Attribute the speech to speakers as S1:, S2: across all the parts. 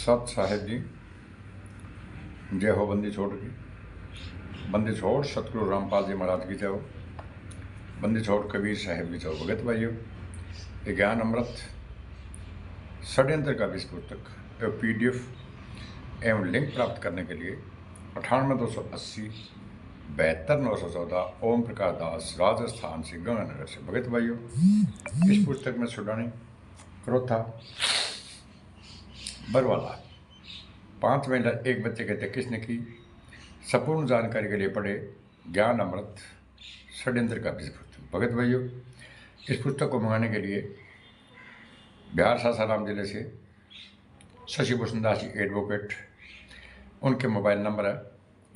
S1: सत साहेब जी, जय हो बंदी छोड़ की। बंदी छोड़ सतगुरु रामपाल जी महाराज की जय हो। बंदी छोड़ कबीर साहेब की जय हो। भगत भाइयों, ये ज्ञान अमृत षड्यंत्र का विश्व पुस्तक एवं PDF एवं लिंक प्राप्त करने के लिए 98 280 72 914 ओम प्रकाश दास, राजस्थान से गंगानगर से। भगत भाइयों, इस पुस्तक में सुडानी, क्रोथा, बरवाला 5 महिला 1 बच्चे कहते किसने की। संपूर्ण जानकारी के लिए पढ़े ज्ञान अमृत षड्यंत्र का विश्व पुस्तक। भगत भाइयों, इस पुस्तक को मंगाने के लिए बिहार सासाराम जिले से शशि भूषण दास जी एडवोकेट, उनके मोबाइल नंबर है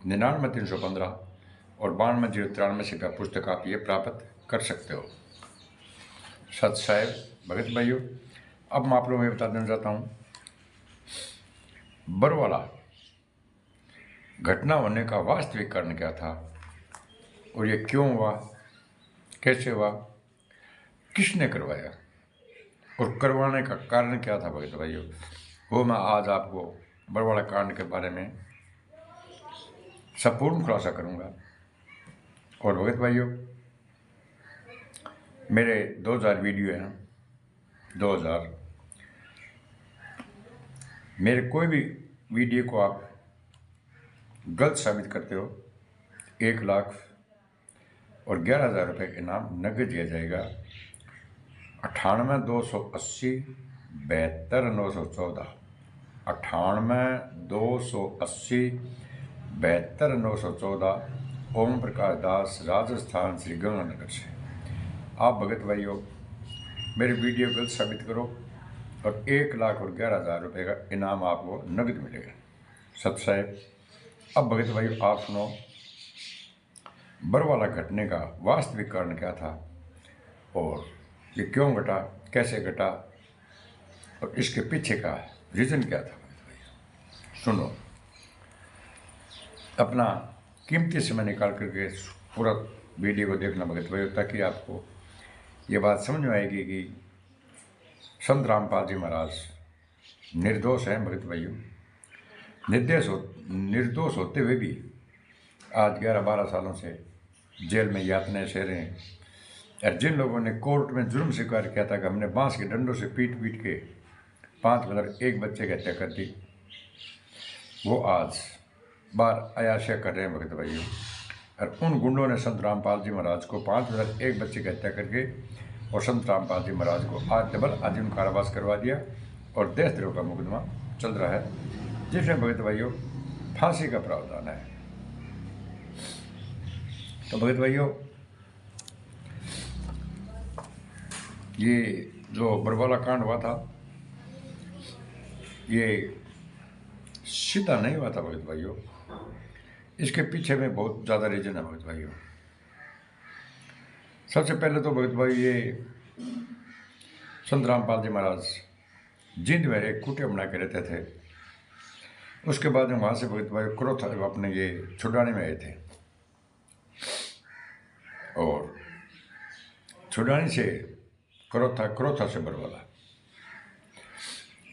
S1: 99 315 और 92 093 से का पुस्तक आप ये प्राप्त कर सकते हो। सत साहेब। भगत भाइयों, अब मैं आप लोगों में बता देना चाहता हूँ, बरवाला घटना होने का वास्तविक कारण क्या था और ये क्यों हुआ, कैसे हुआ, किसने करवाया और करवाने का कारण क्या था। भगत भाइयों, वो मैं आज आपको बरवाला कांड के बारे में संपूर्ण खुलासा करूंगा। और भगत भाइयों, मेरे 2000 वीडियो हैं, 2000। मेरे कोई भी वीडियो को आप गलत साबित करते हो 1 लाख और 11,000 रुपये इनाम नगद दिया जाएगा। 98 280 72 914 98 280 72 914 ओम प्रकाश दास, राजस्थान श्री गंगानगर से। आप भगत भाइयों मेरे वीडियो गलत साबित करो और 1 लाख और 11,000 रुपये का इनाम आपको नगद मिलेगा। सत साहेब। अब भगत भाइयों आप सुनो, बरवाला घटने का वास्तविक कारण क्या था और ये क्यों घटा, कैसे घटा और इसके पीछे का रीज़न क्या था। भगत भाइयों सुनो, अपना कीमती समय निकाल करके पूरा वीडियो को देखना भगत भाइयों, ताकि आपको ये बात समझ में आएगी कि संत रामपाल जी महाराज निर्दोष हैं। भगत भाइयों, निर्दोष होते हुए भी आज 11-12 सालों से जेल में यातनाएं सह रहे हैं। और जिन लोगों ने कोर्ट में जुर्म स्वीकार किया था कि हमने बांस के डंडों से पीट के 5 मतलब 1 बच्चे की हत्या कर दी, वो आज बार अयाशा कर रहे हैं। भगत भाइयों, और उन गुंडों ने संत रामपाल जी महाराज को 5 मतलब 1 बच्चे की हत्या करके और संत रामपाल जी महाराज को आज डबल आजीवन कारावास करवा दिया और देशद्रोह का मुकदमा चल रहा है, जिसमें भगत भाइयों फांसी का प्रावधान है। तो भगत भाइयों, ये जो बरवाला कांड हुआ था ये सीधा नहीं हुआ था भगत भाइयों, इसके पीछे में बहुत ज़्यादा रीजन है। भगत भाइयों, सबसे पहले तो भगत भाई ये संत रामपाल जी महाराज जिंद में एक कुटिया बना के रहते थे। उसके बाद में वहाँ से भगत भाई क्रोथा अपने ये छुड़ाने में आए थे और छुड़ाने से क्रोथा से बरवाला।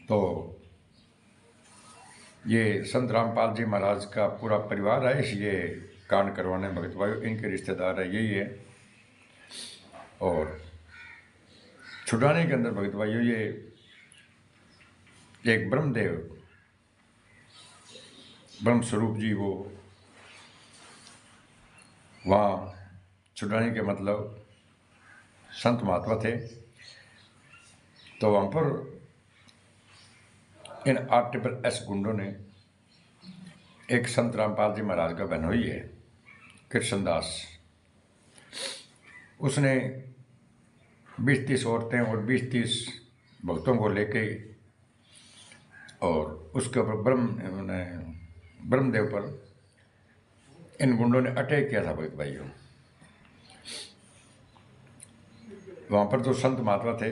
S1: तो ये संत रामपाल जी महाराज का पूरा परिवार है इस ये कांड करवाने। भगत भाई इनके रिश्तेदार है, यही है। और छुड़ाने के अंदर भगत भाइयों ये एक ब्रह्मदेव, ब्रह्म स्वरूप जी वो वहाँ छुड़ाने के मतलब संत महात्मा थे। तो वहाँ पर इन RSS गुंडों ने एक संत रामपाल जी महाराज का बहनोई है कृष्णदास, उसने 20-30 औरतें और 20-30 भक्तों को लेके और उसके ऊपर ब्रह्मदेव पर इन गुंडों ने अटैक किया था। भगत भाइयों, वहाँ पर जो संत महात्मा थे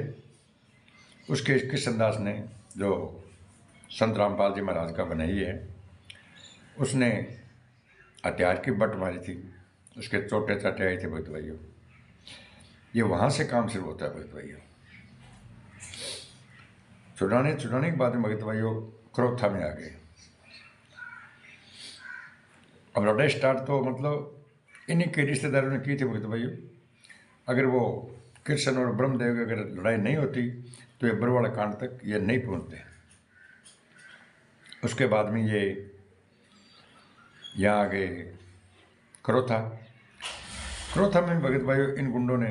S1: उसके कृष्णदास ने, जो संत रामपाल जी महाराज का बनई है, उसने हथियार की बट मारी थी, उसके चोटे चाटे आए थे। भगत भाइयों, ये वहाँ से काम शुरू होता है। भगत भाइयों, छुड़ाने के बाद में भगत भाइयों क्रोथा में आ गए। अब लड़ाई स्टार्ट तो मतलब इन्हीं के रिश्तेदारों ने की थी भगत भाइयों। अगर वो कृष्ण और ब्रह्मदेव की अगर लड़ाई नहीं होती तो ये बरवाड़ा कांड तक ये नहीं पहुंचते। उसके बाद में ये यहाँ आ गए क्रोथा। क्रोथा में भगत भाइयों इन गुंडों ने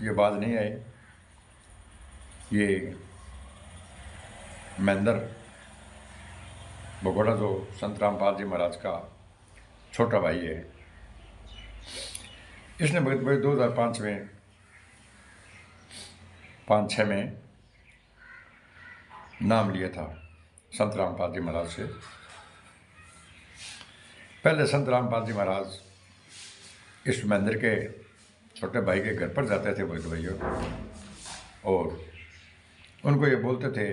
S1: ये बात नहीं आई। ये महेंद्र भगोड़ा जो संत रामपाल जी महाराज का छोटा भाई है, इसने भगत भाई 2005 में 5-6 में नाम लिया था संत रामपाल जी महाराज से। पहले संत रामपाल जी महाराज इस महेंद्र के छोटे भाई के घर पर जाते थे भगत भाइयों, और उनको ये बोलते थे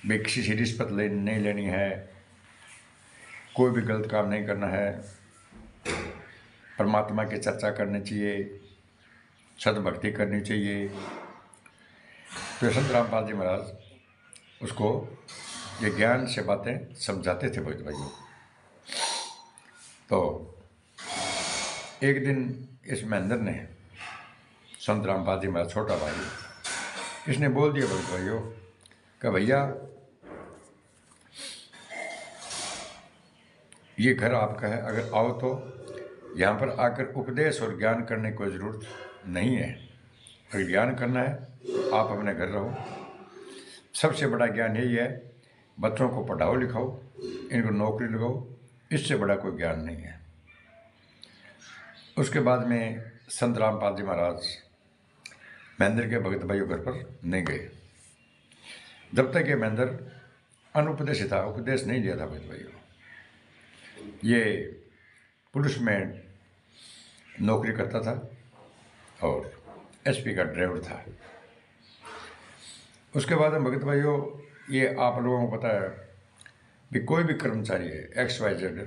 S1: भाई किसी से रिश्वत नहीं लेनी है, कोई भी गलत काम नहीं करना है, परमात्मा की चर्चा करनी चाहिए, सद्भक्ति करनी चाहिए। तो संत रामपाल जी महाराज उसको ये ज्ञान से बातें समझाते थे भगत भाइयों। तो एक दिन इस महेंद्र ने संत रामपाल जी महाराज छोटा भाई, इसने बोल दिया भगत भाइयों कि भैया ये घर आपका है, अगर आओ तो यहाँ पर आकर उपदेश और ज्ञान करने की कोई ज़रूरत नहीं है। अगर ज्ञान करना है आप अपने घर रहो। सबसे बड़ा ज्ञान यही है, बच्चों को पढ़ाओ लिखाओ, इनको नौकरी लगाओ, इससे बड़ा कोई ज्ञान नहीं है। उसके बाद में संत रामपाल जी महाराज महेंद्र के भगत भाइयों घर पर नहीं गए जब तक ये महेंद्र अनुपदेश था, उपदेश नहीं दिया था भगत भाइयों। ये पुलिस में नौकरी करता था और एसपी का ड्राइवर था। उसके बाद में भगत भाइयों ये आप लोगों को पता है कि कोई भी कर्मचारी है XYZ,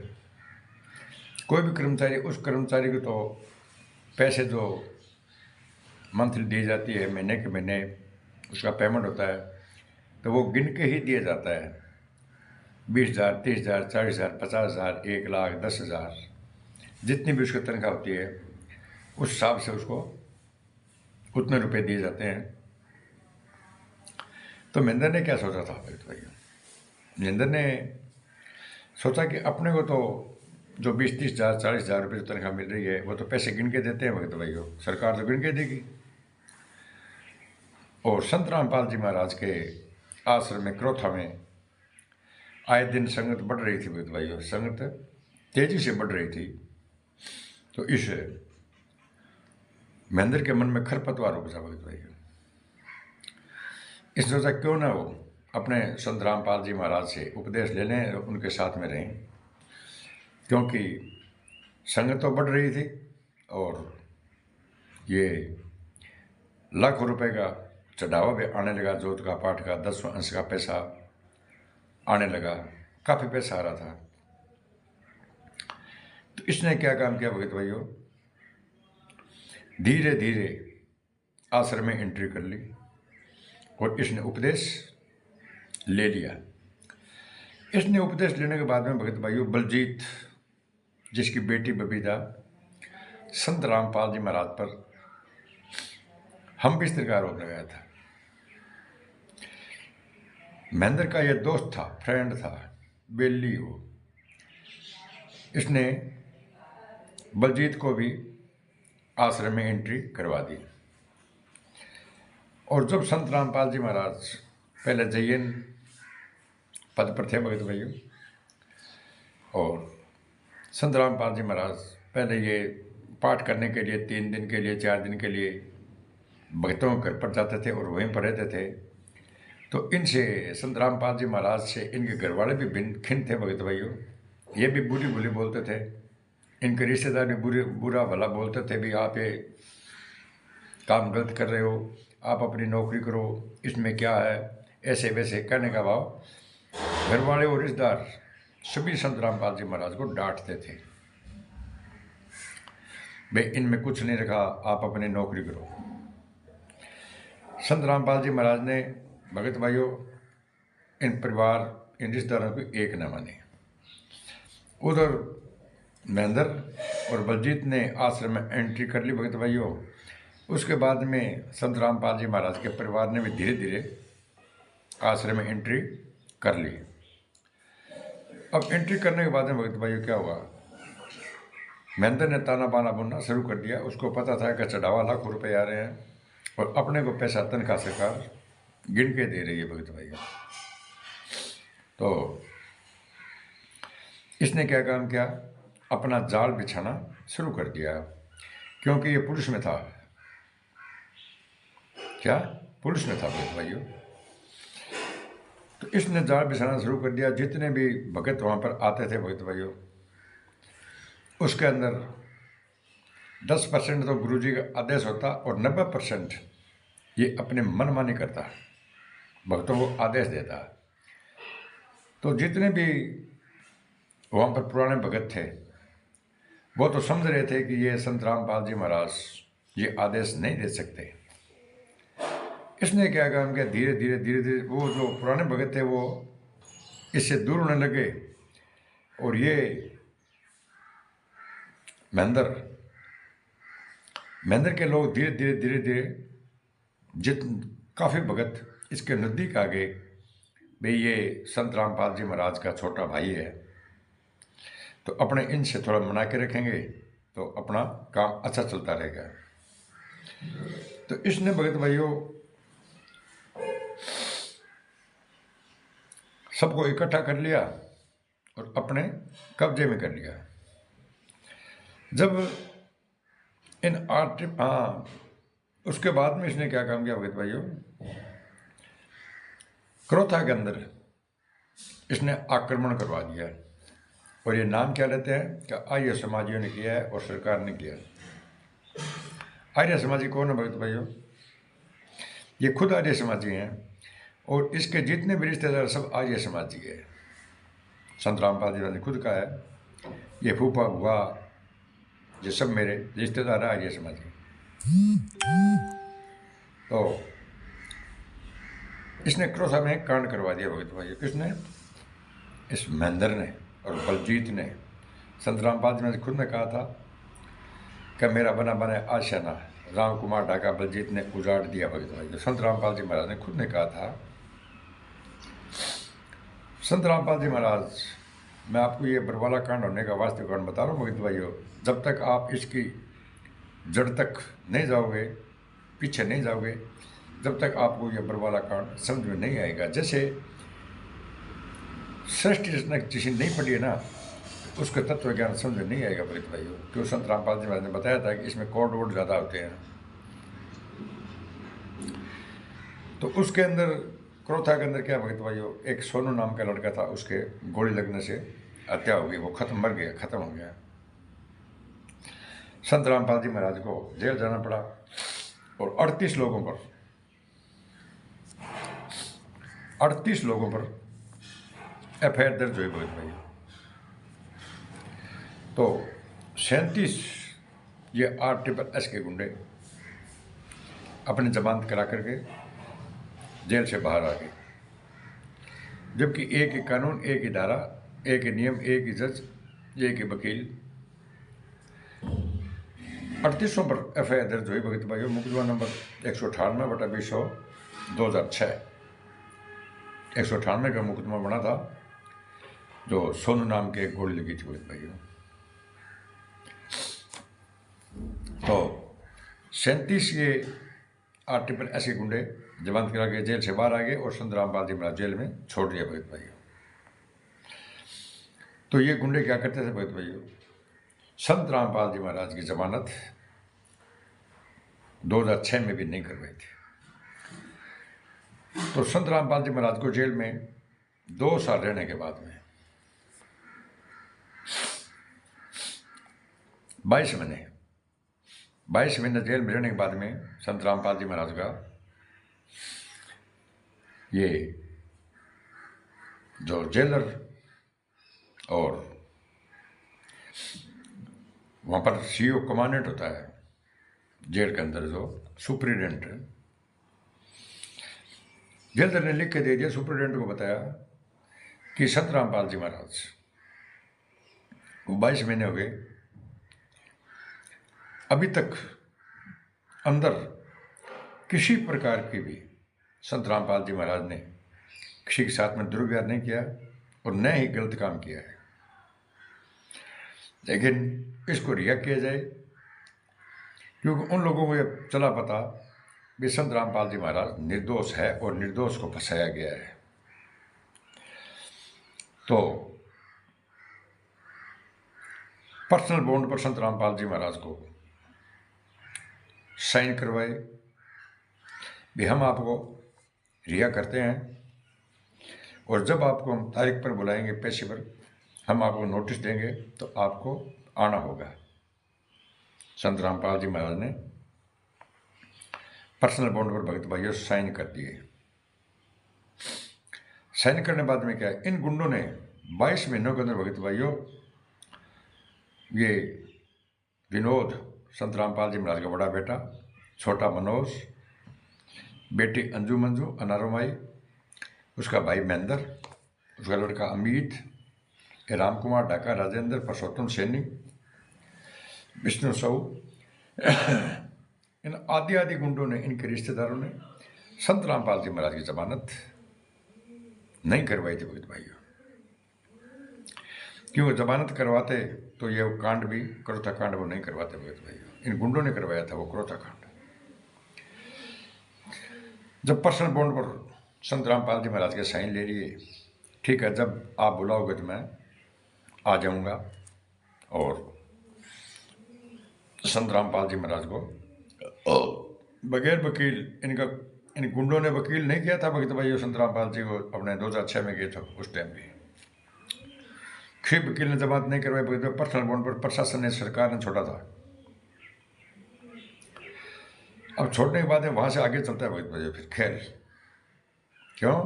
S1: कोई भी कर्मचारी, उस कर्मचारी को तो पैसे जो मंथली दी जाती है, महीने के महीने उसका पेमेंट होता है, तो वो गिन के ही दिया जाता है। 20,000, 30,000, 40,000, 50,000, 1,00,000, 10,000, जितनी भी उसकी तनख्वाह होती है उस हिसाब से उसको उतने रुपए दिए जाते हैं। तो महेंद्र ने क्या सोचा था भाइयों, महेंद्र ने सोचा कि अपने को तो जो 20-30,000, 40,000 रुपये जो तनख्वाह मिल रही है वो तो पैसे गिन के देते हैं भगत भाइयों, सरकार तो गिन के देगी। और संत रामपाल जी महाराज के आश्रम में क्रोथा में आए दिन संगत बढ़ रही थी भगत भाइयों, संगत तेजी से बढ़ रही थी। तो इस महेंद्र के मन में खरपतवार उपजा भगत भाइयों। इस सोचा क्यों ना हो अपने संत रामपाल जी महाराज से उपदेश ले लें, उनके साथ में रहें, क्योंकि संगत तो बढ़ रही थी और ये लाखों रुपए का चढ़ावा भी आने लगा, जोत का पाठ का 10वां अंश का पैसा आने लगा, काफ़ी पैसा आ रहा था। तो इसने क्या काम किया भगत भाइयों, धीरे धीरे आश्रम में एंट्री कर ली और इसने उपदेश ले लिया। इसने उपदेश लेने के बाद में भगत भाइयों बलजीत, जिसकी बेटी बबीता संत रामपाल जी महाराज पर हम बिस्तर का आरोप लगाया था। महेंद्र का यह दोस्त था, फ्रेंड था, बेली हो, इसने बलजीत को भी आश्रम में एंट्री करवा दी। और जब संत रामपाल जी महाराज पहले जयन पद पर थे भगत भाइयों, और संत रामपाल जी महाराज पहले ये पाठ करने के लिए 3 दिन के लिए 4 दिन के लिए भक्तों के घर पर जाते थे और वहीं पर रहते थे। तो इनसे संत रामपाल जी महाराज से इनके घर वाले भी भिन्न थे भगत भाइयों। ये भी बुरी भली बोलते थे, इनके रिश्तेदार भी बुरा भला बोलते थे, भी आप ये काम गलत कर रहे हो, आप अपनी नौकरी करो, इसमें क्या है, ऐसे वैसे कहने का भाव घर वाले और रिश्तेदार सभी संत रामपाल जी महाराज को डांटते थे। भाई इनमें कुछ नहीं रखा, आप अपनी नौकरी करो। संत रामपाल जी महाराज ने भगत भाइयों इन परिवार इन रिश्तेदारों को एक न माने। उधर महेंद्र और बलजीत ने आश्रम में एंट्री कर ली भगत भाइयों। उसके बाद में संत रामपाल जी महाराज के परिवार ने भी धीरे धीरे आश्रम में एंट्री कर ली। अब एंट्री करने के बाद में भगत भाइयों क्या हुआ, महेंद्र ने ताना बाना बुनना शुरू कर दिया। उसको पता था कि चढ़ावा लाखों रुपए आ रहे हैं और अपने को पैसा तनख्वाह सरकार गिन के दे रही है भगत भाइयों। तो इसने क्या काम किया, अपना जाल बिछाना शुरू कर दिया, क्योंकि ये पुलिस में था। क्या पुलिस में था भगत भाइयों। तो इसने जाल बिछाना शुरू कर दिया। जितने भी भगत वहाँ पर आते थे भगत भाइयों, उसके अंदर 10% तो गुरुजी का आदेश होता और 90% ये अपने मनमानी करता, भक्तों को आदेश देता। तो जितने भी वहाँ पर पुराने भगत थे वो तो समझ रहे थे कि ये संत रामपाल जी महाराज ये आदेश नहीं दे सकते। इसने क्या काम किया, धीरे धीरे धीरे धीरे वो जो पुराने भगत थे वो इससे दूर होने लगे और ये महेंद्र के लोग धीरे धीरे धीरे धीरे काफ़ी भगत इसके नज़दीक आ गए। भाई ये संत रामपाल जी महाराज का छोटा भाई है, तो अपने इनसे थोड़ा मना के रखेंगे तो अपना काम अच्छा चलता रहेगा। तो इसने भगत भाइयों सबको इकट्ठा कर लिया और अपने कब्जे में कर लिया। जब इन उसके बाद में इसने क्या काम किया भगत भाइयों, क्रोथा के अंदर इसने आक्रमण करवा दिया। और ये नाम क्या लेते हैं कि आर्य समाजियों ने किया है और सरकार ने किया। आर्य समाजी कौन है भगत भाइयों, ये खुद आर्य समाजी हैं और इसके जितने भी रिश्तेदार सब आर्य समाजी है। संत रामपाल जी ने खुद कहा है, ये फूफा हुआ ये सब मेरे रिश्तेदार है आर्य समाजी। तो इसने क्रोथा में कांड करवा दिया भगत भाइयों। किसने, इस महेंद्र ने और बलजीत ने। संत रामपाल जी ने खुद ने कहा था कि मेरा बना बना आशियाना राम कुमार ढाका बलजीत ने उजाड़ दिया भगत भाइयों। संत रामपाल जी महाराज ने खुद ने कहा था। संत रामपाल जी महाराज, मैं आपको ये बरवाला कांड होने का वास्तविक कारण बता रहा हूँ भगत भाइयों। जब तक आप इसकी जड़ तक नहीं जाओगे, पीछे नहीं जाओगे, जब तक आपको ये बरवाला कांड समझ में नहीं आएगा। जैसे सृष्टि रचना जिसे नहीं पढ़ी है ना, उसका तत्व ज्ञान समझ में नहीं आएगा भगत भाइयों। क्यों, संत रामपाल जी महाराज ने बताया था कि इसमें कोड वोड ज़्यादा होते हैं। तो उसके अंदर क्रोथा के अंदर क्या भगत भाइयों, एक सोनू नाम का लड़का था, उसके गोली लगने से हत्या हो गई, वो मर गया, खत्म हो गया। संत रामपाल जी महाराज को जेल जाना पड़ा और 38 लोगों पर FIR दर्ज हुई भगत भाई। तो 37 ये RSS के गुंडे अपनी जमानत करा करके जेल से बाहर आ गए। जबकि एक ही कानून, एक ही धारा, एक ही नियम, एक ही जज, एक ही वकील, 38 पर FIR दर्ज हुई भगत भाइयों। मुकदमा नंबर 198/20/2006 198 का मुकदमा बना था, जो सोनू नाम के गोली लगी थी भगत भाइयों। तो 37 ये RSS के गुंडे जमानत करा के जेल से बाहर आ गए और संत रामपाल जी महाराज जेल में छोड़ दिया भगत भाइयों। तो ये गुंडे क्या करते थे भगत भाइयों, संत रामपाल जी महाराज की जमानत 2006 में भी नहीं करवाई थी। तो संत रामपाल जी महाराज को जेल में 2 साल रहने के बाद में 22 महीने जेल में रहने के बाद में संत रामपाल जी महाराज का ये जो जेलर और वहाँ पर CO कमांडेंट होता है जेल के अंदर, जो सुप्रिटेंडेंट, जेलर ने लिख के दे दिया, सुपरिटेंडेंट को बताया कि संत रामपाल जी महाराज 22 महीने हो गए, अभी तक अंदर किसी प्रकार की भी संत रामपाल जी महाराज ने किसी के साथ में दुर्व्यवहार नहीं किया और न ही गलत काम किया है, लेकिन इसको रिहा किया जाए, क्योंकि उन लोगों को ये चला पता भी संत रामपाल जी महाराज निर्दोष है और निर्दोष को फंसाया गया है। तो पर्सनल बॉन्ड पर संत रामपाल जी महाराज को साइन करवाए भी हम आपको रिहा करते हैं, और जब आपको हम तारीख पर बुलाएंगे पैसे पर, हम आपको नोटिस देंगे तो आपको आना होगा। संत रामपाल जी महाराज ने पर्सनल बॉन्ड पर भगत भाइयों साइन कर दिए। साइन करने बाद में क्या है, इन गुंडों ने 22 महीनों के अंदर भगत भाइयों ये विनोद, संत रामपाल जी महाराज का बड़ा बेटा, छोटा मनोज, बेटी अंजू मंजू अनारोमाई, उसका भाई महेंद्र, उसका लड़का अमित, राम कुमार ढाका, राजेंद्र, परसोत्तम सैनी, विष्णु साहू, इन आदि आदि गुंडों ने, इनके रिश्तेदारों ने संत रामपाल जी महाराज की जमानत नहीं करवाई थी भगत भाइयों। क्यों जमानत करवाते तो ये कांड भी, क्रोथा कांड, वो नहीं करवाते भगत भाइयों। इन गुंडों ने करवाया था वो क्रोथा कांड। जब पर्सनल बॉन्ड पर संत रामपाल जी महाराज के साइन ले लिए, ठीक है, जब आप बुलाओगे तो मैं आ जाऊंगा, और संत रामपाल जी महाराज को बगैर वकील, इन गुंडों ने वकील नहीं किया था भगत भाइयों संत रामपाल जी को, अपने 2006 में गए थे उस टाइम भी, फिर वकील ने जमानत नहीं करवाई भगत भाई, पर्सनल बॉन्ड पर प्रशासन ने, सरकार ने छोड़ा था। अब छोड़ने के बाद वहां से आगे चलता है भगत भाइयों। फिर खैर, क्यों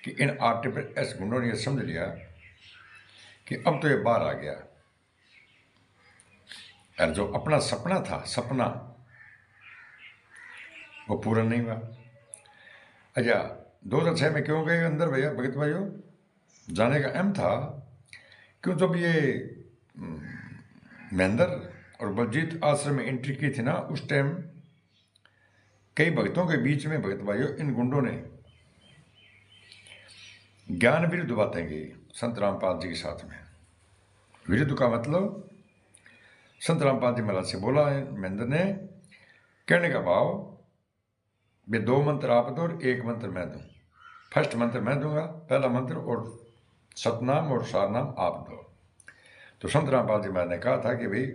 S1: कि इन RTPS गुंडों ने यह समझ लिया कि अब तो ये बाहर आ गया, और जो अपना सपना था, सपना वो पूरा नहीं हुआ। अच्छा, 2006 में क्यों गए अंदर भैया भगत भाइयों? जाने का अहम था क्यों, जब ये महेंद्र और बलजीत आश्रम में एंट्री की थी ना, उस टाइम कई भक्तों के बीच में भगत भाइयों इन गुंडों ने ज्ञान विरुद्ध बातें की संत रामपाल जी के साथ में। विरुद्ध का मतलब, संत रामपाल जी महाराज से बोला महेंद्र ने, कहने का भाव, वे 2 मंत्र आप दो और 1 मंत्र मैं दूं। फर्स्ट मंत्र मैं दूंगा, पहला मंत्र, और सतनाम और सारनाम आप दो। तो संत रामपाल जी महाराज ने कहा था कि भाई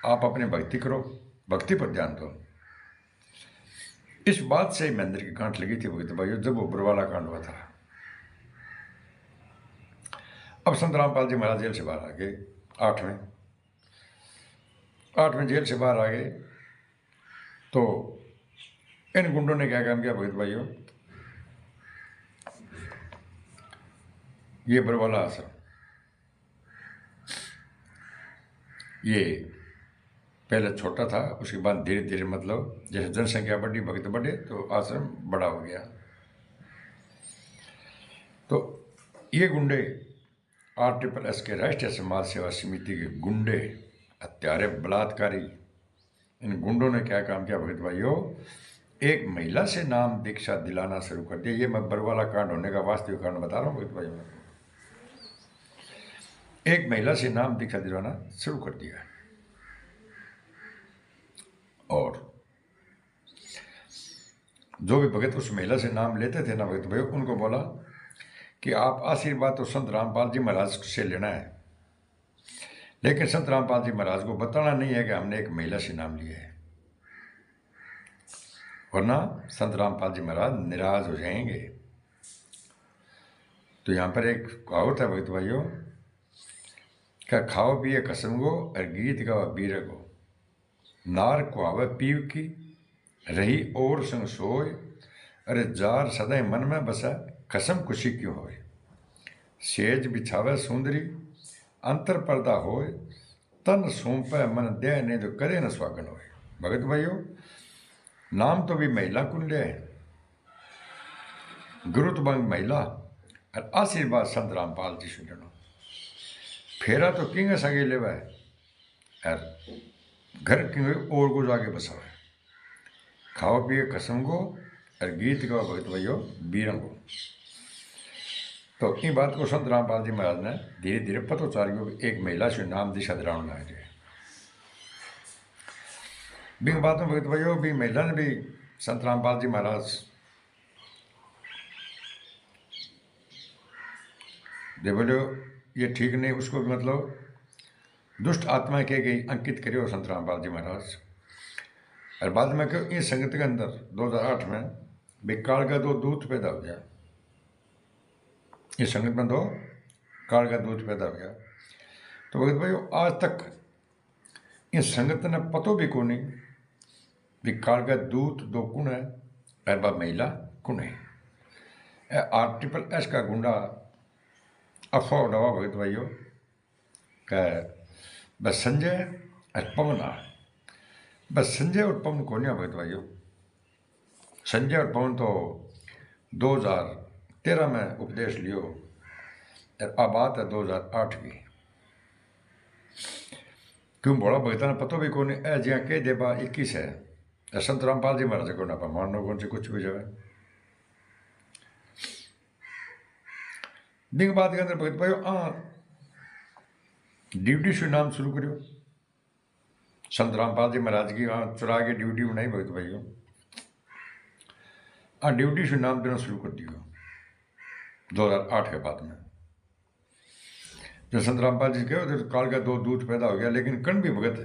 S1: आप अपनी भक्ति करो, भक्ति पर ध्यान दो। इस बात से महेंद्र की गांठ लगी थी भगत भाइयों, जब वो बरवाला कांड हुआ था। अब संत रामपाल जी महाराज जेल से बाहर आ गए, 8वें जेल से बाहर आ गए, तो इन गुंडों ने क्या काम किया भगत भाइयों, ये बरवाला आश्रम, ये पहले छोटा था, उसके बाद धीरे धीरे, मतलब जैसे जनसंख्या बढ़ी, भक्त बढ़े, तो आश्रम बड़ा हो गया। तो ये गुंडे RTPS के राष्ट्रीय समाज सेवा समिति के गुंडे, हत्यारे, बलात्कारी, इन गुंडों ने क्या काम किया भगत भाइयों, एक महिला से नाम दीक्षा दिलाना शुरू कर दिया। ये मैं बरवाला कांड होने का वास्तविक कारण बता रहा हूँ भगत भाइयों। एक महिला से नाम दीक्षा दिलाना शुरू कर दिया, और जो भी भगत उस महिला से नाम लेते थे ना भगत भाइयों, उनको बोला कि आप आशीर्वाद तो संत रामपाल जी महाराज से लेना है, लेकिन संत रामपाल जी महाराज को बताना नहीं है कि हमने एक महिला से नाम लिया है, वरना संत रामपाल जी महाराज निराश हो जाएंगे। तो यहाँ पर एक कहावत है भगत भाइयों, क्या खाओ पिए कसम गो और गीत गाओ बीर को, नार कुआवे पीव की रही और संग सोए, अरे जार सदै मन में बसा कसम खुशी क्यों होए, सेज बिछावे सुंदरी अंतर पर्दा होए, तन सौंपे मन दे ने तो कदे न स्वागन होए। भगत भाइयों, नाम तो भी महिला कुंडे है, गुरुत्वंग महिला और आशीर्वाद संत रामपाल जी सुनो। फेरा तो किंग संगे लेवा और घर किंग और को जाके बसावे। खाओ पिए कसम को और गीत गाओ भगत भाइयों बीरंगो। तो इन बात को संत रामपाल जी महाराज ने धीरे धीरे पतो चारियो एक महिला से नाम दिशा द्रावण लगा दिया। बिंग बात में भगत भाइयों भी महिला ने भी संत रामपाल जी महाराज दे बोलो ये ठीक नहीं, उसको भी मतलब दुष्ट आत्मा के गई अंकित करियो संत रामपाल जी महाराज। और बाद में क्यों इस संगत के अंदर 2008 में काल का 2 दूत पैदा हो गया। इस संगत में 2 काल का दूत पैदा हो गया। तो भगत भाई आज तक इस संगत ने पतो भी कौन नहीं भी काल का दूत 2 कौन है और वह महिला कौन है। RSS का गुंडा अफवाह उड़ावा भगत भाइयों का बस संजय और पवन आ। बस संजय और पवन कौन है भगत भाइयों। संजय और पवन तो 2013 में उपदेश लियो और अब बात है 2008 की। क्यों बोला भगता ने पतो भी कौन है ज्या कह देबा 21 है। संत रामपाल जी महाराज को ना मानो कौन से कुछ भी जाए। बिंग बात के अंदर भगत भाइयों ड्यूटी से नाम शुरू करियो। संत रामपाल जी महाराज की वहाँ चुरा के ड्यूटी बनाई भगत भाइयों। ड्यूटी से नाम देना शुरू कर दियो 2008 के बाद में। जब संत रामपाल जी कहो तो काल का 2 दूत पैदा हो गया। लेकिन कण भी भगत है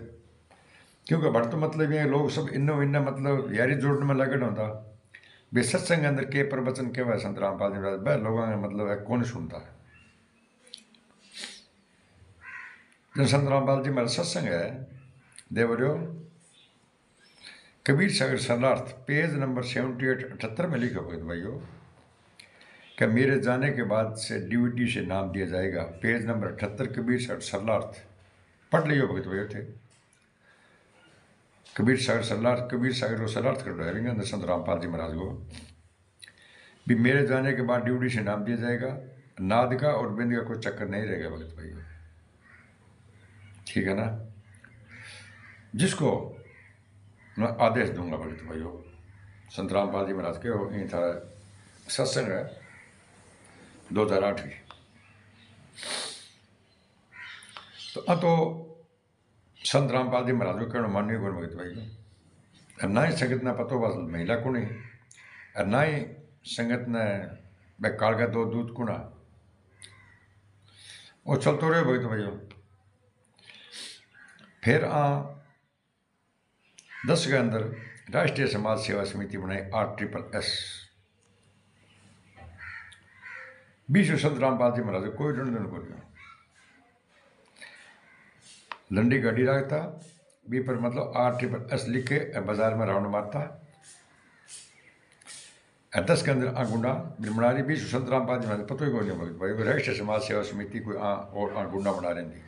S1: क्योंकि भट्ट मतलब ये लोग सब इन्नो इन्ना मतलब यारी जोड़ने में लगन होता वे सत्संग अंदर के प्रवचन के संत रामपाल जी महाराज वह लोगों का मतलब है कौन सुनता है। जो संत रामपाल जी महाराज सत्संग है देवरियो कबीर सागर शरणार्थ पेज नंबर 78-78 में लिखा भगत भाइयों कि मेरे जाने के बाद से DVD से नाम दिया जाएगा। पेज नंबर 78 कबीर सागर शरणार्थ पढ़ लियो भगत भाइयों थे। कबीर सागर शरणार्थ कबीर सागर को शरणार्थ कर रहेंगे अंदर संत रामपाल जी महाराज को भी मेरे जाने के बाद DVD से नाम दिया जाएगा। नाद का और बिंद का कोई चक्कर नहीं रहेगा भगत भाइयों, ठीक है ना। जिसको मैं आदेश दूंगा भगत भाइयों संत रामपाल जी महाराज के इन था सत्संग है 2008 की। तो संत रामपाल जी महाराज को कहना मान्य गुण भगत भाइयों ना ही संगत ने पतो बस महिला को नहीं और ना ही संगत ने भाई काल का 2 दूत कुना वो चलते रहे भगत भाइयों। फिर 10 के अंदर राष्ट्रीय समाज सेवा समिति बनाई RSS। बीच संत रामपाल जी महाराज कोई रणदन को लंडी गाड़ी रखता भी पर मतलब RSS लिखे बाजार में राउंड मारता। 10 के अंदर गुंडा बना रही। बीच संत रामपाल जी महाराज पतो ही को नहीं भगत भाई राष्ट्रीय समाज सेवा समिति कोई और गुंडा बना रही थी।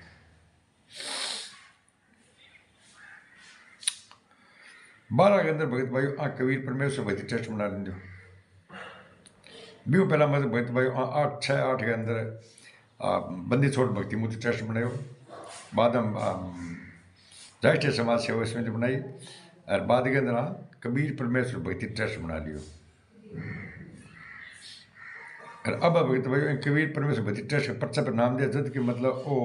S1: 12 के अंदर भगत भाई कबीर परमेश्वर भक्ति ट्रस्ट बना रही भी पहला मतलब भगत भाई 8 के अंदर बंदी छोड़ भक्ति मुक्ति ट्रस्ट बनायो। बाद में राष्ट्रीय समाज सेवा समिति बनाई और बाद के अंदर कबीर परमेश्वर भक्ति ट्रस्ट बना लियो। और अब भगत भाई कबीर परमेश्वर भक्ति ट्रस्ट के पर्चा पर नाम दिया जद कि मतलब वो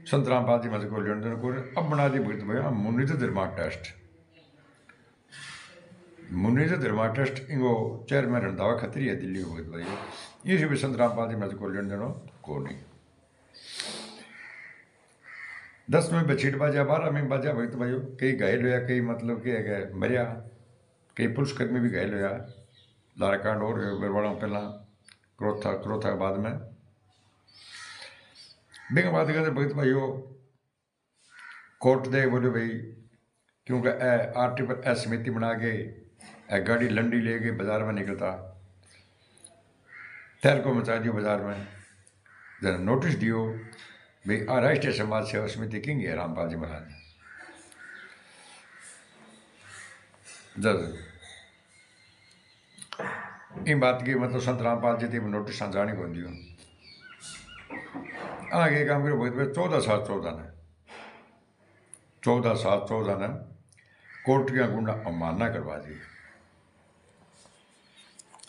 S1: संत रामपाल जी महाराज को लेन को अब बना दी भगत भाई मुनिज धर्मा ट्रस्ट। मुनिज धर्मा ट्रस्ट इनको चेयरमैन रंधावा खतरी है दिल्ली भगत भाई। ये भी संत रामपाल जी महाराज को लेन देनो को नहीं। 10 में बछीट बाजा 12 में बाजा भगत भाइयों कई घायल होया कई मतलब के मरिया कई पुलिसकर्मी भी घायल होया। लाराकांड और बरवाड़ा पहला क्रोथा के बाद में बिंग बाद के अंदर भगत भाइयों कोर्ट दे बोले भाई क्योंकि RSS समिति बना के गाड़ी लंडी ले के बाजार में निकलता तैर को मचा दियो बाजार में। जरा नोटिस दियो भाई राष्ट्रीय समाज सेवा समिति किंग है रामपाल जी महाराज। जज इन बात की मतलब संत रामपाल जी थी नोटिस जानी को दियो आगे काम करो भगत भाई 14 ने कोर्ट के गुंडा अवमानना करवा दी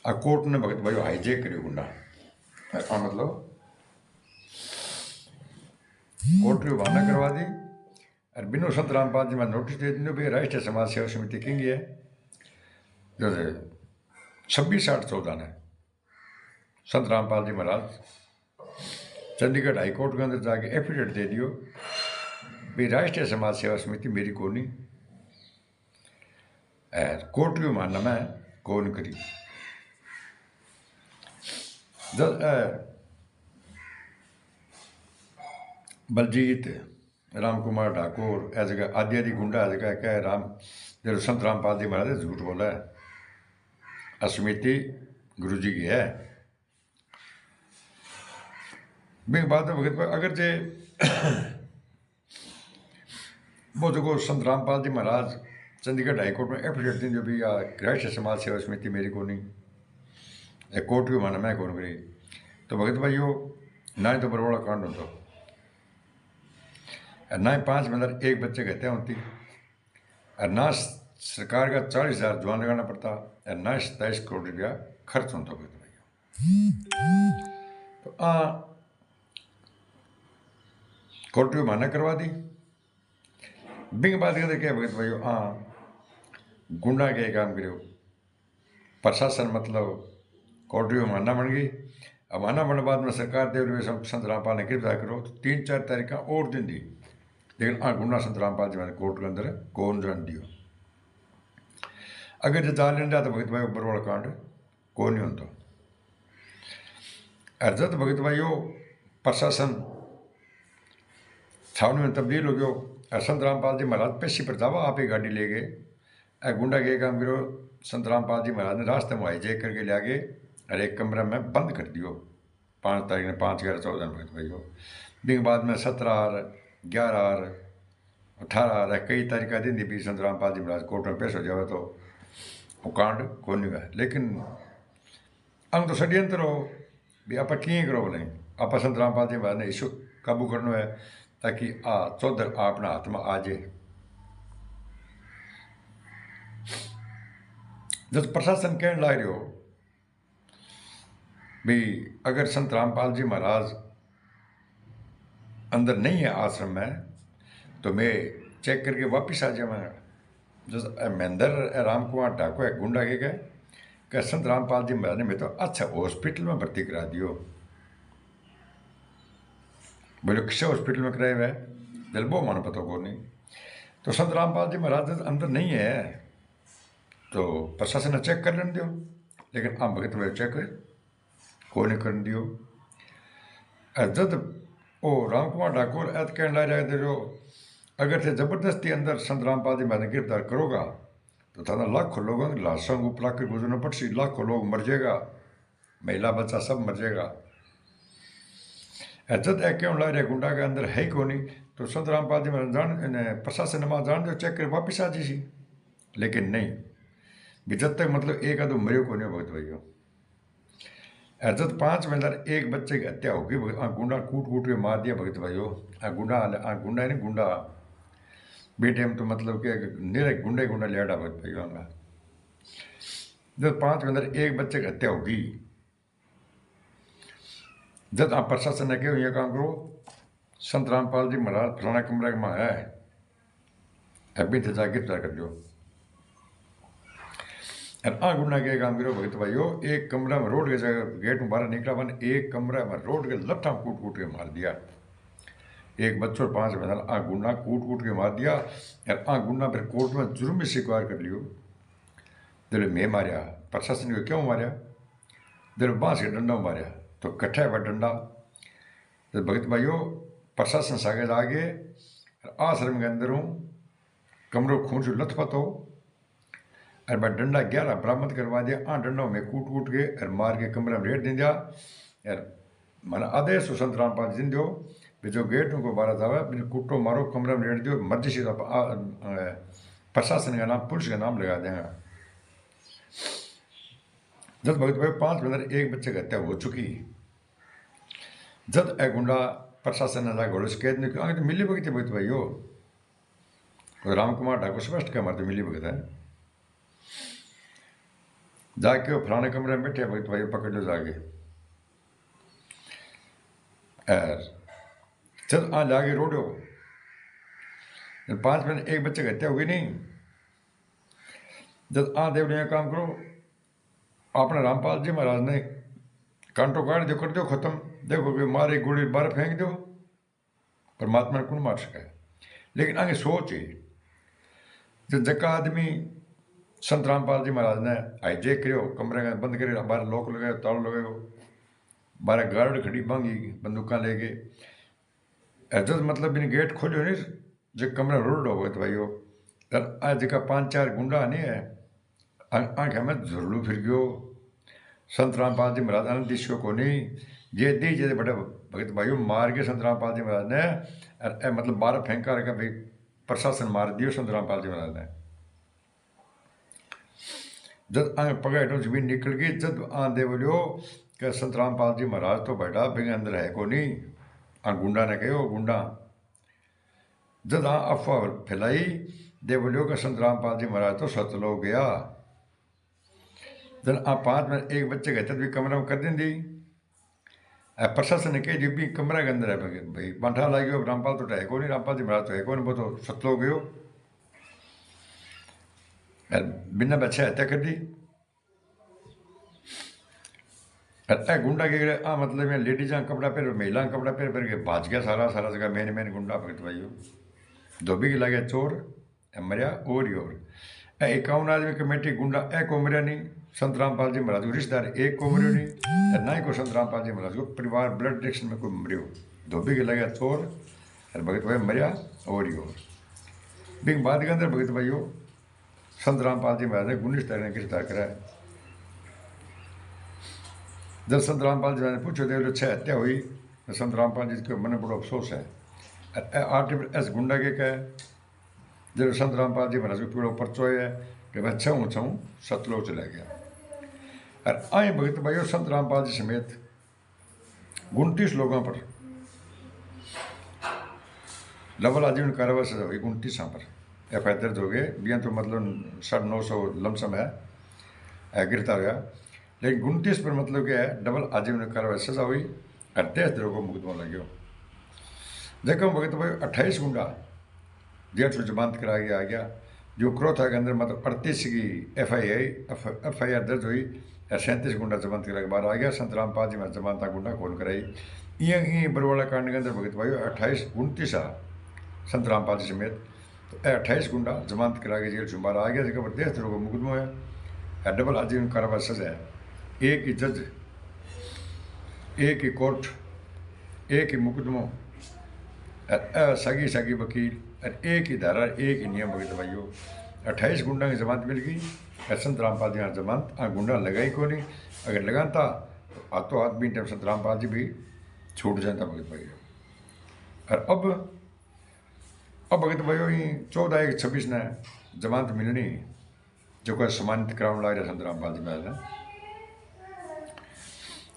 S1: आ कोर्ट ने भगत भाई हाईजेक करियो गुंडा मतलब कोर्ट की अवमानना करवा दी और बिनो संत रामपाल जी में नोटिस दे दियो भाई राष्ट्रीय समाज सेवा समिति किंग है जो 26/8/14 ने संत रामपाल जी महाराज चंडीगढ़ हाईकोर्ट के अंदर जाके एफिडेविट दे दियो भाई राष्ट्रीय समाज सेवा समिति मेरी को नहीं कोर्ट की मानना मैं कौन करी बलजीत राम कुमार ठाकुर ऐ जगह आदि आदि गुंडा ऐ जगह क्या राम जो संत रामपाल जी महाराज झूठ बोला है समिति गुरु जी की है बात भगत अगर जे वो जो संत रामपाल जी महाराज चंडीगढ़ हाईकोर्ट में एफिडेविट दी जो भी राष्ट्रीय समाज सेवा समिति मेरी को नहीं कोर्ट की माना मैं कौन करी तो भगत भाई यो ना ही तो बरवाड़ा कांड होता ना ही 5 में एक बच्चे की हत्या होती और ना सरकार का 40,000 जुआन लगाना पड़ता और ना 27 करोड़ रुपया खर्च होता भगत भाई तो कोर्ट की माना करवा दी बिंग बात करते क्या भगत भाई गुंडा के काम करो प्रशासन मतलब कोर्ट की माना बन गई अब माना बनने बाद में सरकार दे संत रामपाल ने गिरफ्तार करो तो 3-4 तारीखा और दिन दी लेकिन गुंडा संत रामपाल जी मैंने कोर्ट के अंदर कौन जान दियो अगर जो जान लेना तो भगत भाई बरवाड़ा कांड कौन नहीं होता अर्जत भगत भाई प्रशासन छावनी में तब्दील हो गयो संत रामपाल जी महाराज पेशी पर जावा आप ही गाड़ी ले गए गुंडा के काम करो संत रामपाल जी महाराज ने रास्ते में हाईजेक करके ले गए और एक कमरे में बंद कर दियो 5 तारीख ने 5/11/14 भगत भाई दिन बाद में 17 11 18 कई तारीख का दिन भी संत रामपाल जी महाराज कोर्ट में पेश हो जाए तो वो कांड कौन नहीं हुआ लेकिन अंग तो षड्यंत्र हो भी आप किए करो बोले आप संत रामपाल जी महाराज ने इशू काबू करना है ताकि चौधर अपना हाथ में आ जाए जब प्रशासन कहने लग रहे हो भाई अगर संत रामपाल जी महाराज अंदर नहीं है आश्रम में तो मैं चेक करके वापस आ जाऊँगा जो महेंद्र राम कुमार ठाकुर गुंडा के गए कि संत रामपाल जी महाराज ने मैं तो अच्छा हॉस्पिटल में भर्ती करा दियो बोले किस हॉस्पिटल में कराए हुए जलबो मानो पता को नहीं तो संत रामपाल जी महाराज अंदर नहीं है तो प्रशासन ने चेक कर लेने दियो लेकिन आम भगत भाई चेक को नहीं कर दियो जब ओ राम कुमार ठाकुर ऐत कहने लग जाए जो अगर थे जबरदस्ती अंदर संत रामपाल जी महाराज गिरफ्तार करोगा तो था लाखों लोगों की लाशों को उपला कर गुजरना पड़सी लाखों लोग मर जाएगा महिला बच्चा सब मर जाएगा जब एक क्यों ला रहे गुंडा के अंदर है को नहीं तो संत रामपाल जी महाराज जान प्रशासन में जान दो चेक कर वापिस आ जी लेकिन नहीं भी जब तक मतलब एक आधो मरियो को नहीं भगत भाइयों जब 5 में एक बच्चे की हत्या होगी गुंडा कूट के मार दिया भगत भाइयों गुंडा गुंडा है नहीं गुंडा बेटे में तो मतलब कि निरे गुंडे लियाडा भगत भाइयों जब 5 में एक बच्चे की हत्या होगी जब आप प्रशासन ने क्यों ये काम करो संत रामपाल जी महाराज फलाना कमरा में है अभी तो जाकर गिरफ्तार कर दो गुंडा के काम करो भगत भाइयों एक कमरा में रोड के जगह गेट में बाहर निकला बन एक कमरा में रोड के लट्ठा कूट के मार दिया एक बच्चों 5 बहन गुंडा कूट के मार दिया और गुंडा फिर कोर्ट में जुर्म भी स्वीकार कर लियो दिल मैं मारिया प्रशासन को क्यों मारिया दिल बांस के डंडा मारिया तो कट्ठा है डंडा तो भगत भाइयों प्रशासन सागे आगे आश्रम के अंदरों कमरों खून से लथपथ हो और मैं डंडा 11 बरामद करवा दिया डंडों में कूट के और मार के कमरे में रेट दे दिया यार मैंने आदेश संत रामपाल जी दो भी जो गेट को बारह जावे मैंने कूटो मारो कमरे में रेट दियो मर्जी से प्रशासन का नाम पुलिस का नाम लगा देंगे जब भगत भाई 5 मिनट एक बच्चे की हत्या हो चुकी, जब ए गुंडा प्रशासन ने घोड़े शिकायत नहीं आगे तो मिली भगत भगत भाई हो राम कुमार ठाकुर स्पष्ट क्या हमारे तो मिली भगत है। जाके वो फलाने कमरे में बैठे भगत भाई पकड़ लो जाके चल आ जाके रोडो 5 मिनट एक बच्चे की हत्या होगी नहीं, जब आ देवड़िया काम करो अपने रामपाल जी महाराज ने कांटो काट दो कर दो खत्म, देखो कि मारे गोली बाहर फेंक दो, परमात्मा ने कौन मार सका है। लेकिन आगे सोच है जो जका आदमी संत रामपाल जी महाराज ने हाईजेक करो, कमरे में बंद करे, बाहर लॉक लगाओ तालों लगाओ, बारह गार्ड खड़ी भांगी बंदूका लेके, जब मतलब इन गेट खोलो नहीं जो कमरा रोड हो गए तो भाई हो आज जगह 5-4 गुंडा नहीं है आंखें में झुरलू फिर गयो। संत रामपाल जी महाराज आनंद दिशो को नहीं जे दी जे बड़े भगत भाइयों मार के संत रामपाल जी महाराज ने मतलब 12 फेंका रखा भाई प्रशासन मार दियो संत रामपाल जी महाराज ने। जब आगे पकड़ जमीन निकल गई, जब आ दे बोलियो कि संत रामपाल जी महाराज तो बैठा बिग अंदर है को नहीं, आ गुंडा ने कहो गुंडा जब आ अफवाह फैलाई दे बोलियो कि संत रामपाल जी महाराज तो सतलो गया। जब आ 5 मिनट एक बच्चे गए तब भी कमरा में कर दी प्रशासन ने कही भी कमरा के अंदर है भाई बांठा ला गयो रामपाल तो है को नहीं, रामपाल जी महाराज तो है को नहीं, वो तो सतलो गयो बिना बच्चे हत्या कर दी। गुंडा के आ मतलब मैं लेडीजा कपड़ा पहन महिला कपड़ा पहन के भाज गया सारा सारा जगह मेन गुंडा भगत भाइयों धोबी के लगे चोर मरिया और ही और 51 आदमी कमेटी गुंडा को मरिया नहीं, संत रामपाल जी महाराज को रिश्तेदार एक को मरियो नहीं, ना ही को संत रामपाल जी महाराज को परिवार ब्लड रिलेशन में कोई मरियो, धोबी के लगे चोर और भगत भाई मरिया और ही और। बिग बाद के अंदर भगत भाइयों संत रामपाल जी महाराज ने 19 तारीख ने गिरफ्तार कराया। जब संत रामपाल जी ने पूछो दे 6 हत्या हुई तो संत रामपाल जी के मन में बड़ा अफसोस है। RTS गुंडा के कहे जब संत रामपाल जी महाराज को पीड़ो परचो है कि वह छऊ सतलो चला गया। और आए भगत भाइयों संत रामपाल जी समेत 29 लोगों पर डबल आजीवन कार्रवाई सजा हुई, 29 पर FIR दर्ज हो गए, बिया तो मतलब 950 लमसम है गिरफ्तार गया। लेकिन 29 पर मतलब क्या है डबल आजीवन कार्रवाई सजा हुई और देशद्रोह को मुकदमा लगे। देखो भगत भाई 28 गुंडा जेल से जमानत करा के आ गया, जो क्रोथा के अंदर मतलब 38 की FIR दर्ज हुई, 37 गुंडा जमानत करा के बाहर आ गया। संत रामपाल जी में जमानत गुंडा कौन कराई ये बरवाड़ा कांड के अंदर भगत भाई 29 संत रामपाल जी समेत तो 28 गुंडा जमानत करा के जेल से बाहर आ गया, जगह पर देशद्रोह को मुकदमा है, डबल आजीवन कार्रवाई सजा है, एक ही जज एक ही कोर्ट एक ही मुकदमो सगी सगी वकील और एक ही धारा एक ही नियम भगत भाइयों 28 गुंडा की जमानत मिल गई। संत रामपाल जी जमानत गुंडा लगाई को नहीं, अगर लगाता तो हाथों हाथ भी टाइम संत रामपाल जी भी छूट जाता भगत भाइयों। और अब भगत भाइयों ही 14/1/26 ने जमानत मिलनी जो कोई सम्मानित कराने लग रहा संत रामपाल जी महाराज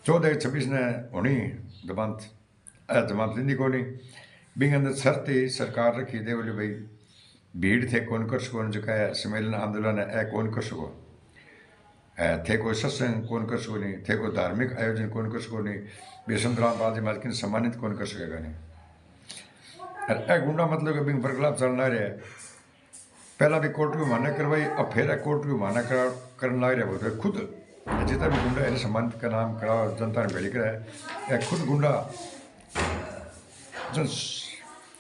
S1: 14/1/26 ने होनी जमानत लेनी को नहीं, बिंग अंदर शर्त ही सरकार रखी दे बोले भाई भीड़ थे कौन कर सको जो है सम्मेलन आंदोलन है कौन कर सको थे कोई सत्संग कौन कर सको नहीं, थे कोई धार्मिक आयोजन कौन कर सको नहीं, भी संत रामपाल जी महाराज सम्मानित कौन कर सकेगा नहीं। और गुंडा मतलब कि बिंग बरखलाफ चलना रहे पहला भी कोर्ट की मान्य करवाई, अब फिर कोर्ट की मान्य करने लग रहा है खुद जितना भी गुंडा है सम्मानित का नाम करा जनता ने भेड़ी करा खुद गुंडा जो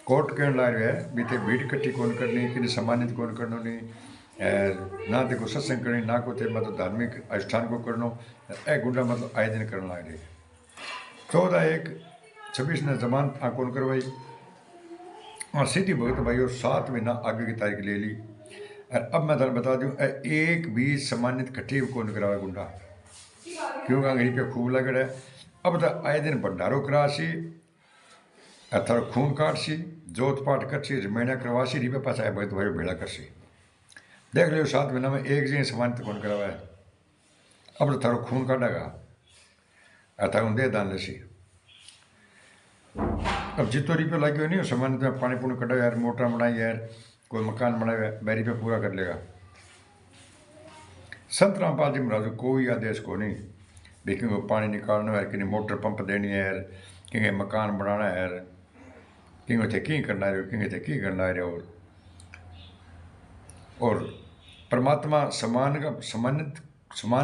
S1: कोर्ट कहने ला रहे है बीते भीड़ इकट्ठी कौन करनी कि सम्मानित कौन करनो नहीं ना देखो सत्संग करनी ना को मतलब धार्मिक अनुष्ठान को करनो गुंडा मतलब आए दिन करने लग रहे। 14/1/26 ने जमानत कौन करवाई सीधी भगत भाइयों 7 महीना आगे की तारीख ले ली। और अब मैं तुम बता दूँ एक भी सम्मानित कट्ठी कौन करावा गुंडा क्योंकि अंग्रेजी पे खूब लग रहा है। अब तो आए दिन भंडारो करासी थोड़ा खून काटसी जोत पाठ करसी रमैना करवासी रिपे पास आए भगत भाई भेड़ा करसी देख लो 7 महीना में एक जी सम्मानित कौन करवा है। अब तो थारो खून काटेगा थारू दे दान लेसी। अब जितो रुपये लगे नहीं सामान्य तो पानी पुणी कटाओ यार, मोटर बनाई यार, कोई मकान बनाए बैरी पे पूरा कर लेगा। संत रामपाल जी महाराज को कोई आदेश को नहीं भी क्योंकि पानी निकालना है, कि मोटर पंप देनी है यार, कि मकान बनाना है यार, कि थे की करना है, कि थे की करना है। और परमात्मा समान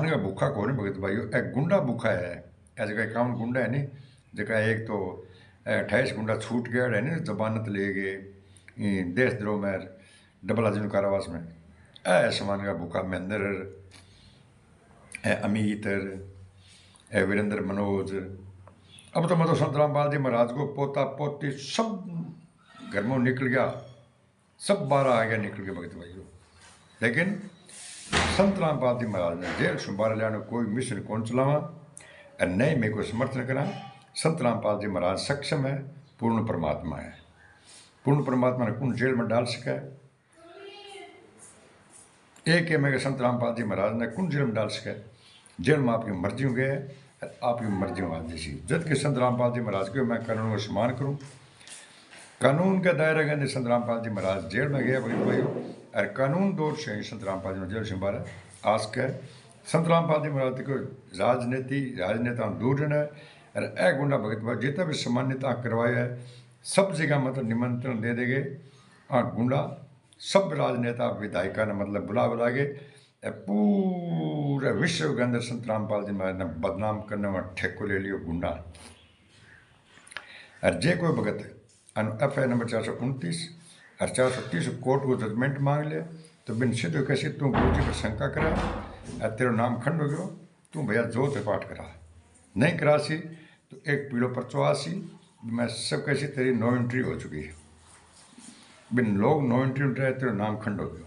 S1: का भूखा को नहीं भगत भाई, एक गुंडा भूखा है। ऐसे का काम गुंडा है नहीं जगह एक तो 28 गुंडा छूट गया है नहीं, जमानत ले गए देशद्रोह में डबल आजीवन कारावास में। समान का भूखा महेंद्र अमित वीरेंद्र मनोज। अब तो मतलब संत रामपाल जी महाराज को पोता पोती सब घर में निकल गया, सब बारह आ गया निकल के भगत भाई। लेकिन संत रामपाल जी महाराज ने जेल से बारह लिया कोई मिशन कौन चलावा और नहीं मेरे को समर्थन करा। संत रामपाल जी महाराज सक्षम है, पूर्ण परमात्मा है। पूर्ण परमात्मा ने कौन जेल में डाल सका है? एक है मैं संत रामपाल जी महाराज ने कौन जेल में डाल सका है? जेल में आपकी मर्जी हो गए आपकी मर्जी हो आज जैसी। जब कि संत रामपाल जी महाराज को मैं कानून को सम्मान करूँ, कानून के दायरे के अंदर संत रामपाल जी महाराज जेल में गए भगत भाई, और कानून दौर से संत रामपाल जी जेल से बारह आज के संत रामपाल जी महाराज को राजनेता दूर रहना है। और ए गुंडा भगत भाई जितना भी सम्मान्यता करवाया है सब जगह मतलब निमंत्रण दे देंगे। गुंडा सब राजनेता विधायिका ने मतलब बुला के पूरे विश्व के अंदर संत रामपाल जी महाराज ने बदनाम करने में ठेको ले लियो गुंडा। और जे कोई भगत FI नंबर 429 और 430 कोर्ट को जजमेंट मांग ले तो बिन सिद्ध कैसे तू गुरु जी पर शंका करा और तेरा नाम खंड हो गयो, तू भैया जोत पाठ करा नहीं करासी तो एक पीड़ो परचो आसी, मैं सब कैसी तेरी नो एंट्री हो चुकी है, बिन लोग नो एंट्री उठ रहे तेरा नाम खंड हो गयो।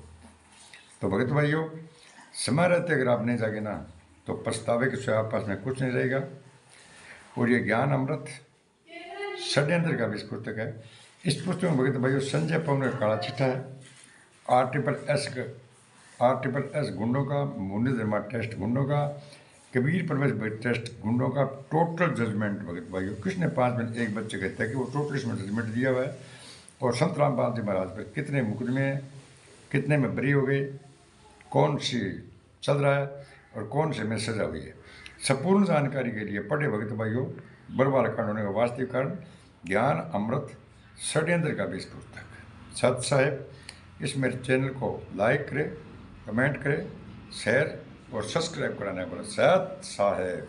S1: तो भगत भाइयों समय रहते अगर आप नहीं जागे ना तो पछतावे के सिवा पास में कुछ नहीं रहेगा। और ये ज्ञान अमृत षड्यंत्र का भी इस पुस्तक है। इस पुस्तक में भगत भाइयों संजय पवन का काला चिट्ठा है, RSS गुंडों का, मुन्नी धर्मा टेस्ट गुंडों का, कबीर परवेश टेस्ट गुंडों का टोटल जजमेंट भगत भाइयों। किसने 5 में एक बच्चे कहते हैं कि वो टोटल इसमें जजमेंट दिया हुआ है। और संत रामपाल जी महाराज पर कितने मुकदमे हैं, कितने में बरी हो गई, कौन सी चल रहा है और कौन से में सजा हुई है, संपूर्ण जानकारी के लिए पढ़े भगत भाइयों बरबार खंड होने का वास्तविक कारण ज्ञान अमृत षड्यंत्र का भी इस पुस्तक। सत साहेब इस मेरे चैनल को लाइक करें, कमेंट करें, शेयर और सब्सक्राइब कराना है। बोला सत साहेब।